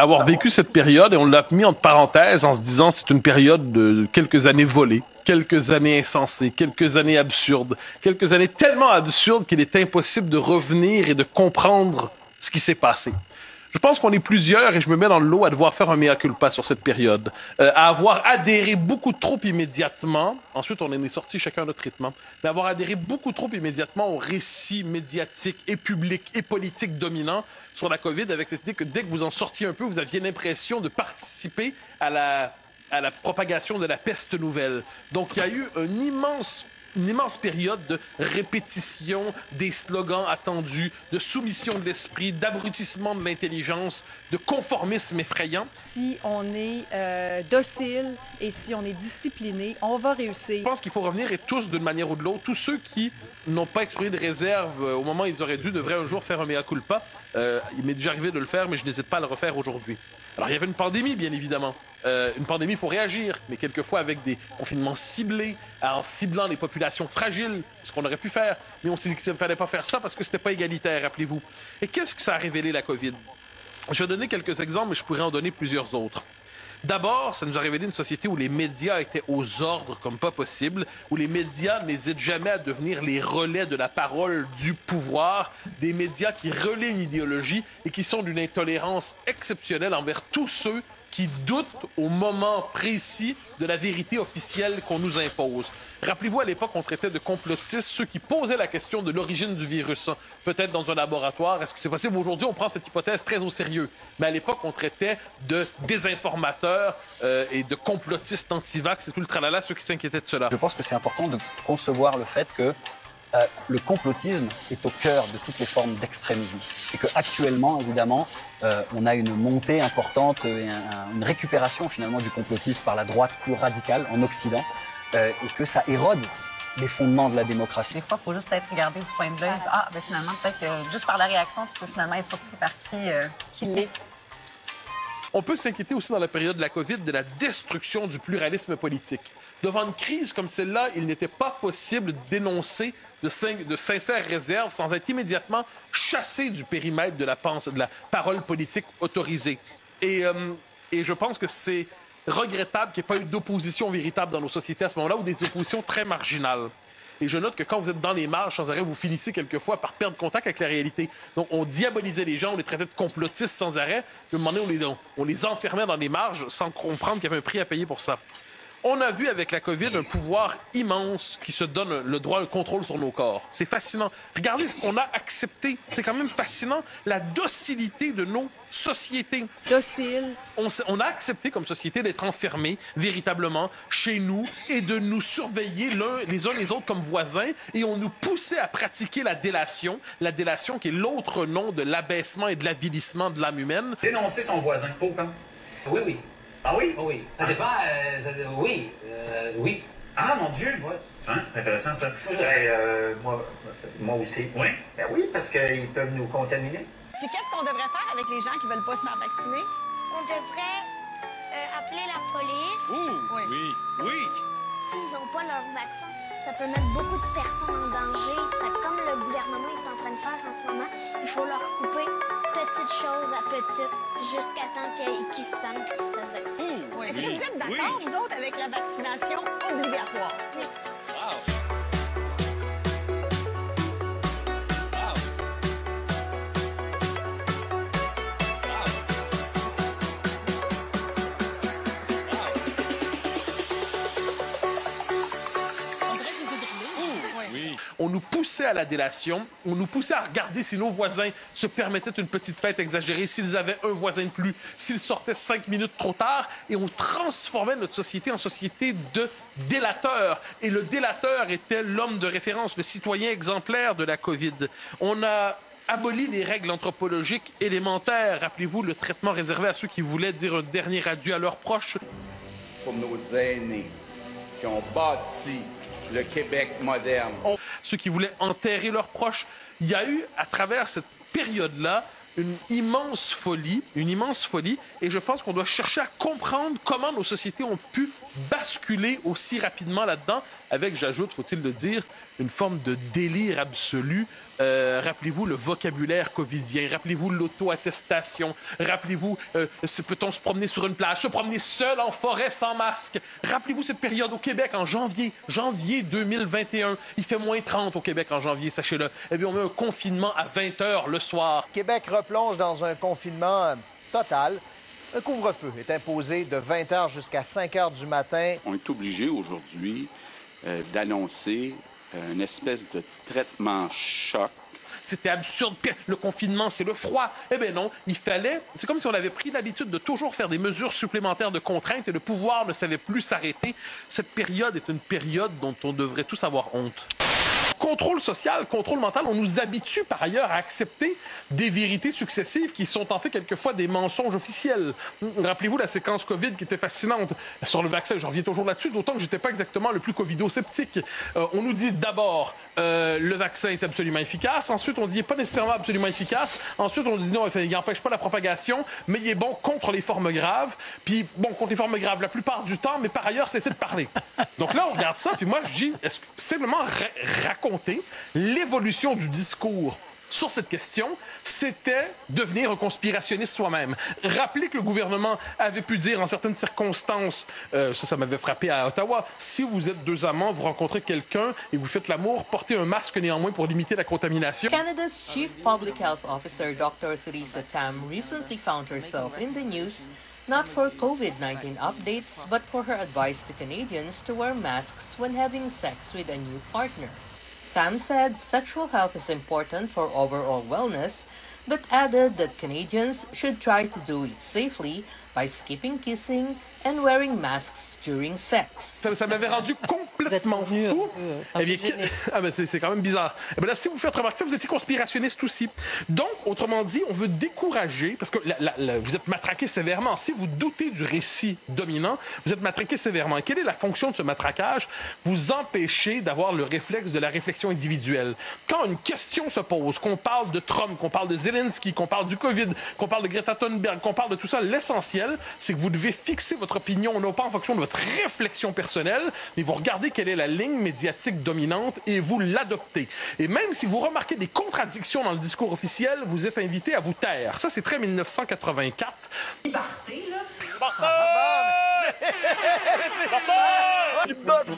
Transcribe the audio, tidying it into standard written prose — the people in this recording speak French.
avoir vécu cette période et on l'a mis entre parenthèses en se disant c'est une période de quelques années volées, quelques années insensées, quelques années absurdes, quelques années tellement absurdes qu'il est impossible de revenir et de comprendre ce qui s'est passé. Je pense qu'on est plusieurs, et je me mets dans le lot, à devoir faire un mea culpa sur cette période, à avoir adhéré beaucoup trop immédiatement, ensuite on est sortis chacun à notre rythme, mais avoir adhéré beaucoup trop immédiatement au récit médiatique et public et politique dominant sur la COVID, avec cette idée que dès que vous en sortiez un peu, vous aviez l'impression de participer à la propagation de la peste nouvelle. Donc il y a eu une immense période de répétition des slogans attendus, de soumission de l'esprit, d'abrutissement de l'intelligence, de conformisme effrayant. Si on est docile et si on est discipliné, on va réussir. Je pense qu'il faut revenir et tous, d'une manière ou de l'autre, tous ceux qui n'ont pas exprimé de réserve au moment où ils auraient dû, devraient un jour faire un mea culpa. Il m'est déjà arrivé de le faire, mais je n'hésite pas à le refaire aujourd'hui. Alors, il y avait une pandémie, bien évidemment. Une pandémie, il faut réagir, mais quelquefois avec des confinements ciblés, en ciblant les populations fragiles, c'est ce qu'on aurait pu faire. Mais on s'est dit qu'il ne fallait pas faire ça parce que c'était pas égalitaire, rappelez-vous. Et qu'est-ce que ça a révélé, la COVID? Je vais donner quelques exemples, mais je pourrais en donner plusieurs autres. D'abord, ça nous a révélé une société où les médias étaient aux ordres comme pas possible, où les médias n'hésitent jamais à devenir les relais de la parole du pouvoir, des médias qui relaient une idéologie et qui sont d'une intolérance exceptionnelle envers tous ceux qui doutent au moment précis de la vérité officielle qu'on nous impose. Rappelez-vous, à l'époque, on traitait de complotistes ceux qui posaient la question de l'origine du virus, peut-être dans un laboratoire. Est-ce que c'est possible? Aujourd'hui, on prend cette hypothèse très au sérieux. Mais à l'époque, on traitait de désinformateurs et de complotistes anti-vax et tout le tralala, ceux qui s'inquiétaient de cela. Je pense que c'est important de concevoir le fait que le complotisme est au cœur de toutes les formes d'extrémisme. Et qu'actuellement, évidemment, on a une montée importante et une récupération finalement du complotisme par la droite plus radicale en Occident. Et que ça érode les fondements de la démocratie. Des fois, il faut juste être regardé du point de vue. Ah, ben finalement, peut-être que juste par la réaction, tu peux finalement être surpris par qui l'est. On peut s'inquiéter aussi dans la période de la COVID de la destruction du pluralisme politique. Devant une crise comme celle-là, il n'était pas possible d'énoncer de sincères réserves sans être immédiatement chassé du périmètre de la parole politique autorisée. Et je pense que c'est regrettable qu'il n'y ait pas eu d'opposition véritable dans nos sociétés à ce moment-là, ou des oppositions très marginales. Et je note que quand vous êtes dans les marges, sans arrêt, vous finissez quelquefois par perdre contact avec la réalité. Donc, on diabolisait les gens, on les traitait de complotistes sans arrêt. Puis, à un moment donné, on les enfermait dans les marges sans comprendre qu'il y avait un prix à payer pour ça. On a vu avec la COVID un pouvoir immense qui se donne le droit, le contrôle sur nos corps. C'est fascinant. Regardez ce qu'on a accepté. C'est quand même fascinant, la docilité de nos sociétés. Docile. On a accepté comme société d'être enfermés véritablement chez nous et de nous surveiller les uns les autres comme voisins, et on nous poussait à pratiquer la délation qui est l'autre nom de l'abaissement et de l'avilissement de l'âme humaine. Dénoncer son voisin, pas autant. Oui, oui. Ah oui? Oui. Ça dépend. Oui. Oui. Ah, mon Dieu! Ouais. Hein? Intéressant, ça. Moi aussi. Oui? Ben oui, parce qu'ils peuvent nous contaminer. Puis qu'est-ce qu'on devrait faire avec les gens qui veulent pas se faire vacciner? On devrait appeler la police. Oui. Oui. S'ils n'ont pas leur vaccin, ça peut mettre beaucoup de personnes en danger. Fait que comme le gouvernement est en train de faire en ce moment, il faut leur couper petite chose à petite jusqu'à temps qu'ils se tannent et qu'ils se fassent vacciner. Oui. Est-ce que vous êtes d'accord, vous autres, avec la vaccination obligatoire? Oui. On nous poussait à la délation, on nous poussait à regarder si nos voisins se permettaient une petite fête exagérée, s'ils avaient un voisin de plus, s'ils sortaient 5 minutes trop tard, et on transformait notre société en société de délateurs. Et le délateur était l'homme de référence, le citoyen exemplaire de la COVID. On a aboli les règles anthropologiques élémentaires. Rappelez-vous le traitement réservé à ceux qui voulaient dire un dernier adieu à leurs proches. Pour nos aînés qui ont bâti le Québec moderne. Ceux qui voulaient enterrer leurs proches. Il y a eu, à travers cette période-là, une immense folie, et je pense qu'on doit chercher à comprendre comment nos sociétés ont pu basculer aussi rapidement là-dedans, avec, j'ajoute, faut-il le dire, une forme de délire absolu Rappelez-vous le vocabulaire covidien, rappelez-vous l'auto-attestation, rappelez-vous, peut-on se promener sur une plage, se promener seul en forêt sans masque. Rappelez-vous cette période au Québec en janvier 2021. Il fait moins 30 au Québec en janvier, sachez-le. Eh bien, on met un confinement à 20 h le soir. Québec replonge dans un confinement total. Un couvre-feu est imposé de 20 h jusqu'à 5 h du matin. On est obligé aujourd'hui d'annoncer une espèce de traitement choc. C'était absurde. Le confinement, c'est le froid. Eh bien non, il fallait... C'est comme si on avait pris l'habitude de toujours faire des mesures supplémentaires de contrainte et le pouvoir ne savait plus s'arrêter. Cette période est une période dont on devrait tous avoir honte. Contrôle social, contrôle mental, on nous habitue par ailleurs à accepter des vérités successives qui sont en fait quelquefois des mensonges officiels. Rappelez-vous la séquence COVID qui était fascinante sur le vaccin. Je reviens toujours là-dessus, d'autant que j'étais pas exactement le plus covido-sceptique. On nous dit d'abord le vaccin est absolument efficace. Ensuite, on dit il n'est pas nécessairement absolument efficace. Ensuite, on dit non, il n'empêche pas la propagation, mais il est bon contre les formes graves. Puis bon, contre les formes graves la plupart du temps, mais par ailleurs, cessez de parler. Donc là, on regarde ça, puis moi, je dis, est-ce que simplement raconter l'évolution du discours sur cette question, c'était devenir un conspirationniste soi-même. Rappeler que le gouvernement avait pu dire en certaines circonstances, ça m'avait frappé à Ottawa, si vous êtes deux amants, vous rencontrez quelqu'un et vous faites l'amour, portez un masque néanmoins pour limiter la contamination. Canada's Chief Public Health Officer, Dr. Theresa Tam, recently found herself in the news not for COVID-19 updates, but for her advice to Canadians to wear masks when having sex with a new partner. Tam said sexual health is important for overall wellness, but added that Canadians should try to do it safely by skipping kissing and wearing masks during sex. Ça m'avait rendu complètement fou. Eh bien, c'est quand même bizarre. Eh bien là, si vous faites remarquer ça, vous étiez conspirationniste aussi. Donc, autrement dit, on veut décourager, parce que vous êtes matraqué sévèrement. Si vous doutez du récit dominant, vous êtes matraqué sévèrement. Et quelle est la fonction de ce matraquage? Vous empêchez d'avoir le réflexe de la réflexion individuelle. Quand une question se pose, qu'on parle de Trump, qu'on parle de Zelensky, qu'on parle du COVID, qu'on parle de Greta Thunberg, qu'on parle de tout ça, l'essentiel, c'est que vous devez fixer votre opinion, non pas en fonction de votre réflexion personnelle, mais vous regardez quelle est la ligne médiatique dominante et vous l'adoptez. Et même si vous remarquez des contradictions dans le discours officiel, vous êtes invité à vous taire. Ça, c'est très 1984. Liberté, là! Liberté!